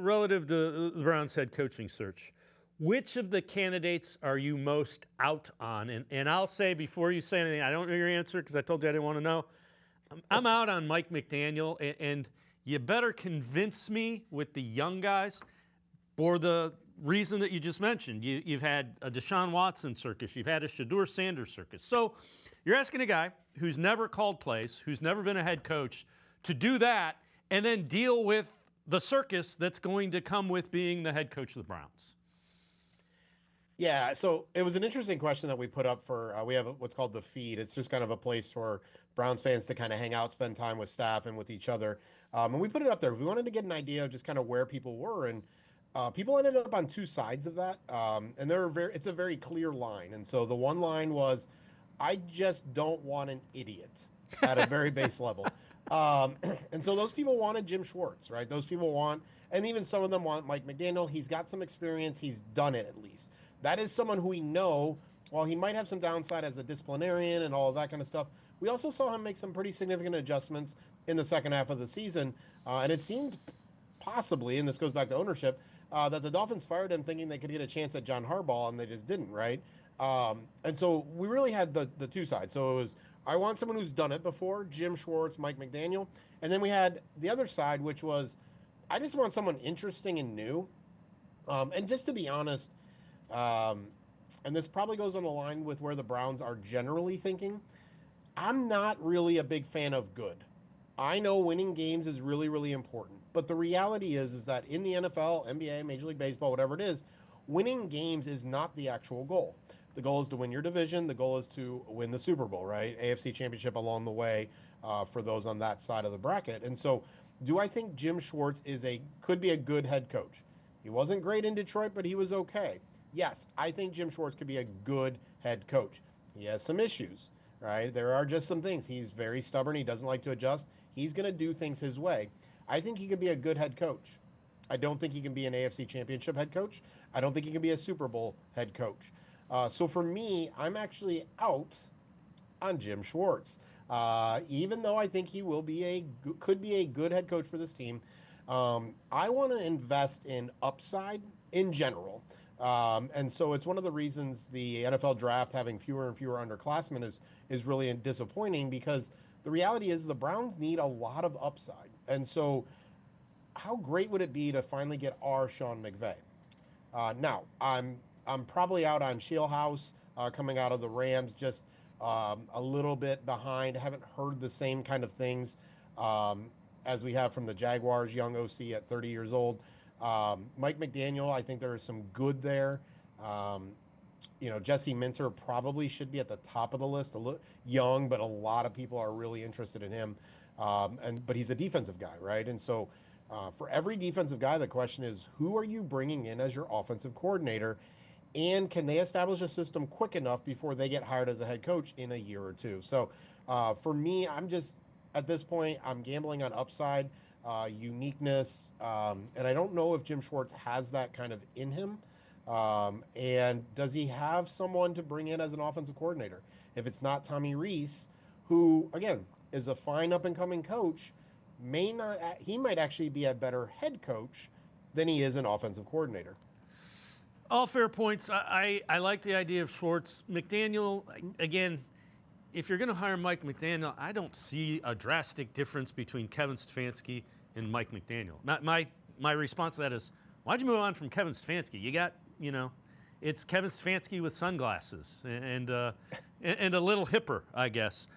Relative to the Browns head coaching search, which of the candidates are you most out on? And I'll say before you say anything, I don't know your answer because I told you I didn't want to know. I'm out on Mike McDaniel, and you better convince me with the young guys for the reason that you just mentioned. You've had a Deshaun Watson circus, you've had a Shedeur Sanders circus. So you're asking a guy who's never called plays, who's never been a head coach, to do that and then deal with the circus that's going to come with being the head coach of the Browns. Yeah, so it was an interesting question that we put up for, we have what's called the feed. It's just kind of a place for Browns fans to kind of hang out, spend time with staff and with each other. And we put it up there. We wanted to get an idea of just kind of where people were. And people ended up on two sides of that. And it's a very clear line. And so the one line was, I just don't want an idiot at a very base level. And so those people wanted Jim Schwartz, right? Those people want, and even some of them want Mike McDaniel. He's got some experience. He's done it at least. That is someone who we know, while he might have some downside as a disciplinarian and all of that kind of stuff, we also saw him make some pretty significant adjustments in the second half of the season. And it seemed possibly, and this goes back to ownership, that the Dolphins fired him thinking they could get a chance at John Harbaugh, and they just didn't, right? And so we really had the two sides. So it was, I want someone who's done it before, Jim Schwartz, Mike McDaniel. And then we had the other side, which was, I just want someone interesting and new. And just to be honest, and this probably goes on the line with where the Browns are generally thinking, I'm not really a big fan of good. I know winning games is really, really important. But the reality is that in the NFL, NBA, Major League Baseball, whatever it is, winning games is not the actual goal. The goal is to win your division. The goal is to win the Super Bowl, right? AFC Championship along the way for those on that side of the bracket. And so do I think Jim Schwartz could be a good head coach? He wasn't great in Detroit, but he was okay. Yes, I think Jim Schwartz could be a good head coach. He has some issues, right? There are just some things. He's very stubborn. He doesn't like to adjust. He's going to do things his way. I think he could be a good head coach. I don't think he can be an AFC Championship head coach. I don't think he can be a Super Bowl head coach. So for me, I'm actually out on Jim Schwartz. Even though I think he could be a good head coach for this team, I want to invest in upside in general. And so it's one of the reasons the NFL draft having fewer and fewer underclassmen is really disappointing, because the reality is the Browns need a lot of upside. And so how great would it be to finally get our Sean McVay? Now, I'm probably out on Shieldhouse coming out of the Rams, just a little bit behind. I haven't heard the same kind of things as we have from the Jaguars, young OC at 30 years old. Mike McDaniel, I think there is some good there. Jesse Minter probably should be at the top of the list. Young, but a lot of people are really interested in him. But he's a defensive guy, right? And so for every defensive guy, the question is, who are you bringing in as your offensive coordinator? And can they establish a system quick enough before they get hired as a head coach in a year or two? So for me, at this point, I'm gambling on upside, uniqueness. And I don't know if Jim Schwartz has that kind of in him. And does he have someone to bring in as an offensive coordinator? If it's not Tommy Rees, who, again, is a fine up-and-coming coach, he might actually be a better head coach than he is an offensive coordinator. All fair points. I like the idea of Schwartz. McDaniel, again, if you're going to hire Mike McDaniel, I don't see a drastic difference between Kevin Stefanski and Mike McDaniel. My response to that is, why'd you move on from Kevin Stefanski? You got, it's Kevin Stefanski with sunglasses and a little hipper, I guess.